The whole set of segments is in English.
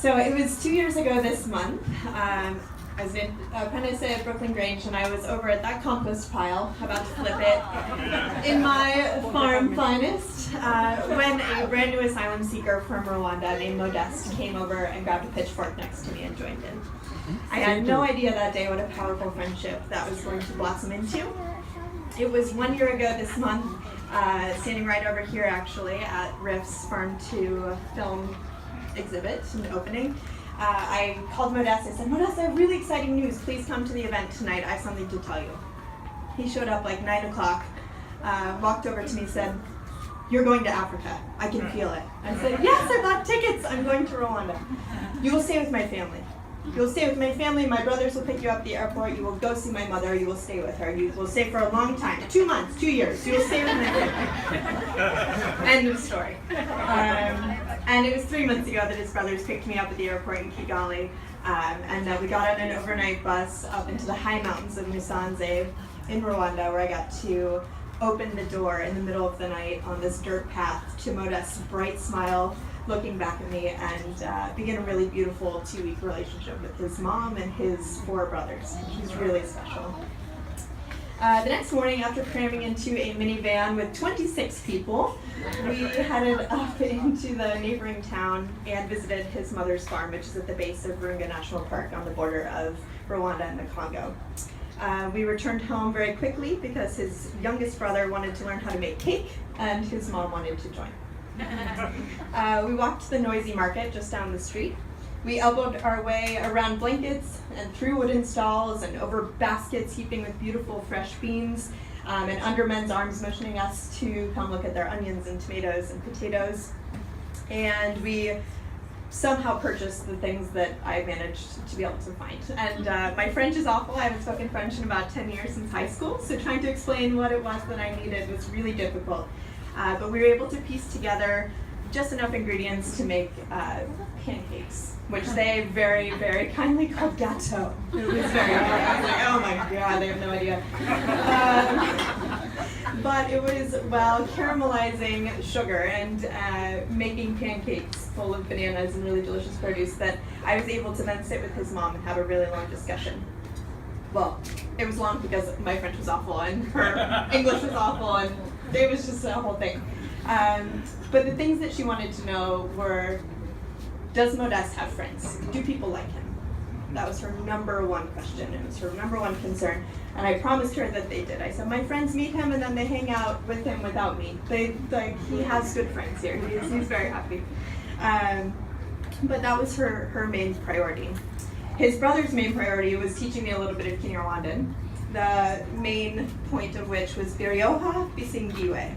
So it was 2 years ago this month. I was an apprentice at Brooklyn Grange, and I was over at that compost pile, about to flip it, in my farm finest, when a brand new asylum seeker from Rwanda named Modeste came over and grabbed a pitchfork next to me and joined in. I had no idea that day what a powerful friendship that was going to blossom into. It was 1 year ago this month, standing right over here actually at Riff's Farm to Film exhibit and opening. I called Modeste. I said, Modeste, I have really exciting news. Please come to the event tonight. I have something to tell you. He showed up like 9 o'clock, walked over to me and said, you're going to Africa. I can feel it. I said, yes, I bought tickets. I'm going to Rwanda. You will stay with my family. You'll stay with my family. My brothers will pick you up at the airport. You will go see my mother. You will stay with her. You will stay for a long time. 2 months, 2 years. You will stay with my family. End of story. And it was 3 months ago that his brothers picked me up at the airport in Kigali. And we got on an overnight bus up into the high mountains of Musanze in Rwanda, where I got to open the door in the middle of the night on this dirt path to Modeste's bright smile, looking back at me, and begin a really beautiful 2-week relationship with his mom and his 4 brothers. He's really special. The next morning, after cramming into a minivan with 26 people, we headed up into the neighboring town and visited his mother's farm, which is at the base of Virunga National Park on the border of Rwanda and the Congo. We returned home very quickly because his youngest brother wanted to learn how to make cake, and his mom wanted to join. We walked to the noisy market just down the street. We elbowed our way around blankets and through wooden stalls and over baskets heaping with beautiful fresh beans, and under men's arms motioning us to come look at their onions and tomatoes and potatoes. And we somehow purchased the things that I managed to be able to find. And my French is awful. I haven't spoken French in about 10 years since high school, so trying to explain what it was that I needed was really difficult. But we were able to piece together just enough ingredients to make pancakes, which they very, very kindly called gâteau. It was very hard. I was like, oh my god, they have no idea. But it was, well, caramelizing sugar and making pancakes full of bananas and really delicious produce that I was able to then sit with his mom and have a really long discussion. Well, it was long because my French was awful and her English was awful, and it was just a whole thing. But the things that she wanted to know were, does Modeste have friends? Do people like him? That was her number one question. It was her number one concern. And I promised her that they did. I said, my friends meet him and then they hang out with him without me. He has good friends here. He's very happy. But that was her main priority. His brother's main priority was teaching me a little bit of Kinyarwandan, the main point of which was biryoha bisingiwe,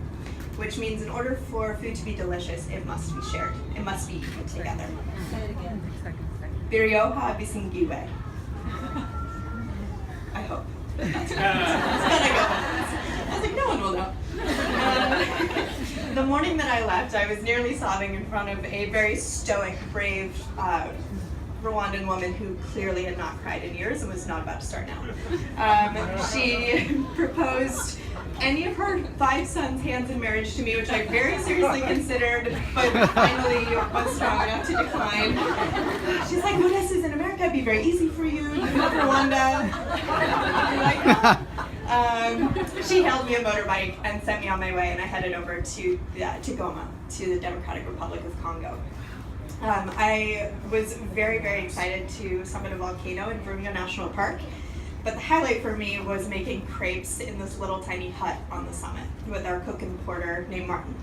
which means in order for food to be delicious, it must be shared. It must be eaten together. Say it again. Biryoha bisingiwe. I hope that's good. I was like, no one will know. The morning that I left, I was nearly sobbing in front of a very stoic, brave Rwandan woman who clearly had not cried in years and was not about to start now. She proposed any of her 5 sons' hands in marriage to me, which I very seriously considered, but finally was strong enough to decline. She's like, well, this is in America, it'd be very easy for you. You love Rwanda. She hailed me a motorbike and sent me on my way, and I headed over to Goma, to the Democratic Republic of Congo. I was very, very excited to summit a volcano in Virunga National Park, but the highlight for me was making crepes in this little tiny hut on the summit with our cook and porter named Martin.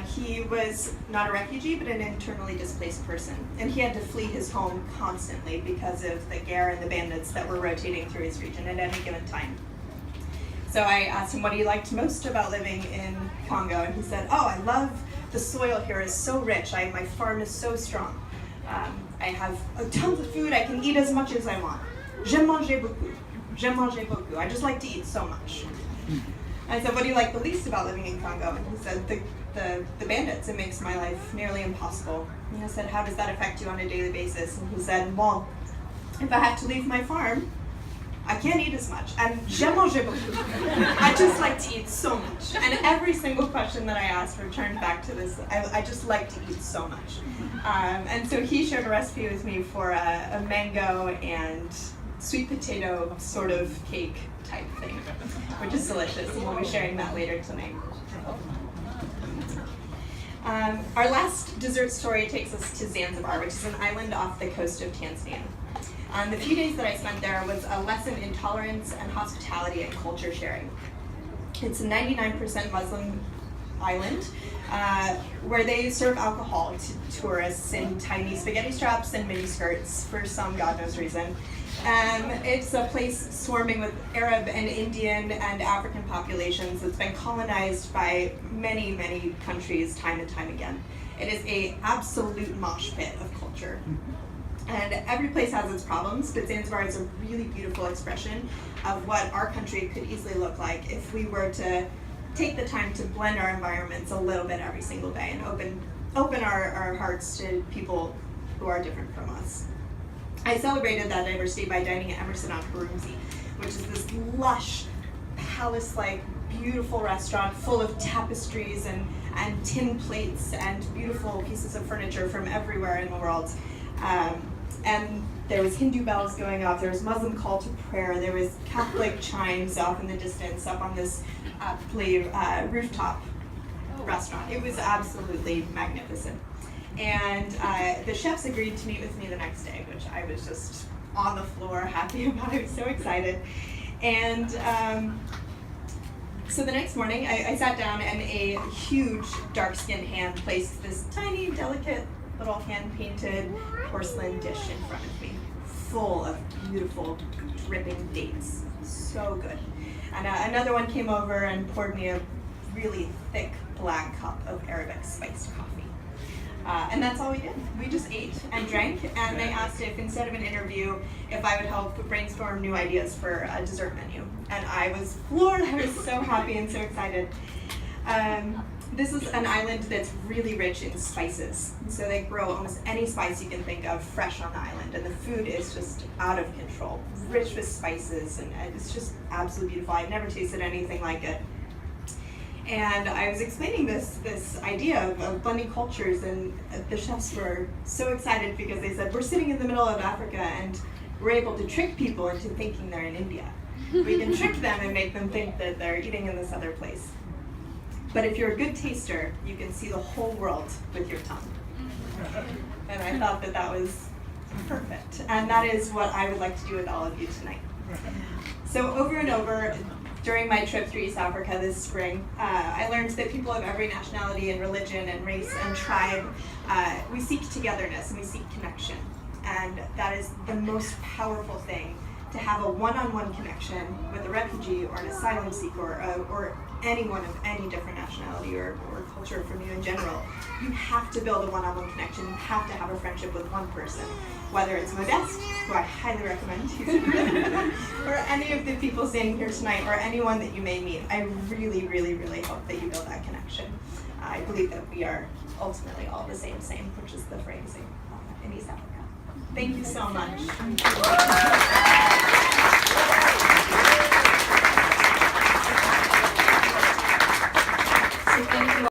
He was not a refugee, but an internally displaced person, and he had to flee his home constantly because of the Gare and the bandits that were rotating through his region at any given time. So I asked him what he liked most about living in Congo, and he said, oh, I love the soil here is so rich. My farm is so strong. I have tons of food. I can eat as much as I want. J'aime manger beaucoup. J'aime manger beaucoup. I just like to eat so much. I said, what do you like the least about living in Congo? And he said, the bandits. It makes my life nearly impossible. And I said, how does that affect you on a daily basis? And he said, well, if I have to leave my farm, I can't eat as much. And j'aime manger beaucoup. I just like to eat so much. And every single question that I asked returned back to this, I just like to eat so much. And so he shared a recipe with me for a mango and sweet potato sort of cake type thing, which is delicious, and we'll be sharing that later tonight. Our last dessert story takes us to Zanzibar, which is an island off the coast of Tanzania. The few days that I spent there was a lesson in tolerance and hospitality and culture sharing. It's a 99% Muslim island where they serve alcohol to tourists in tiny spaghetti straps and mini skirts for some God knows reason. It's a place swarming with Arab and Indian and African populations that's been colonized by many, many countries time and time again. It is an absolute mosh pit of culture. And every place has its problems, but Zanzibar is a really beautiful expression of what our country could easily look like if we were to take the time to blend our environments a little bit every single day and open our hearts to people who are different from us. I celebrated that diversity by dining at Emerson on Harumzi, which is this lush, palace-like, beautiful restaurant full of tapestries and tin plates and beautiful pieces of furniture from everywhere in the world. And there was Hindu bells going off, there was Muslim call to prayer, there was Catholic chimes off in the distance up on this rooftop restaurant. It was absolutely magnificent. And the chefs agreed to meet with me the next day, which I was just on the floor happy about. I was so excited. And so the next morning, I sat down and a huge dark-skinned hand placed this tiny, delicate, little hand-painted porcelain dish in front of me, full of beautiful, dripping dates. So good. And another one came over and poured me a really thick black cup of Arabic spiced coffee. And that's all we did. We just ate and drank, and they asked if, instead of an interview, if I would help brainstorm new ideas for a dessert menu. And I was floored. I was so happy and so excited. This is an island that's really rich in spices. So they grow almost any spice you can think of fresh on the island, and the food is just out of control, rich with spices, and it's just absolutely beautiful. I've never tasted anything like it. And I was explaining this idea of blending cultures, and the chefs were so excited because they said, we're sitting in the middle of Africa and we're able to trick people into thinking they're in India. We can trick them and make them think that they're eating in this other place. But if you're a good taster, you can see the whole world with your tongue. And I thought that was perfect. And that is what I would like to do with all of you tonight. So over and over, during my trip through East Africa this spring, I learned that people of every nationality and religion and race and tribe, we seek togetherness and we seek connection. And that is the most powerful thing, to have a one-on-one connection with a refugee or an asylum seeker or anyone of any different nationality or culture from you in general. You have to build a one-on-one connection. You have to have a friendship with one person, whether it's Modeste, who I highly recommend, or any of the people standing here tonight, or anyone that you may meet. I really, really, really hope that you build that connection. I believe that we are ultimately all the same, which is the phrasing in East Africa. Thank you so much.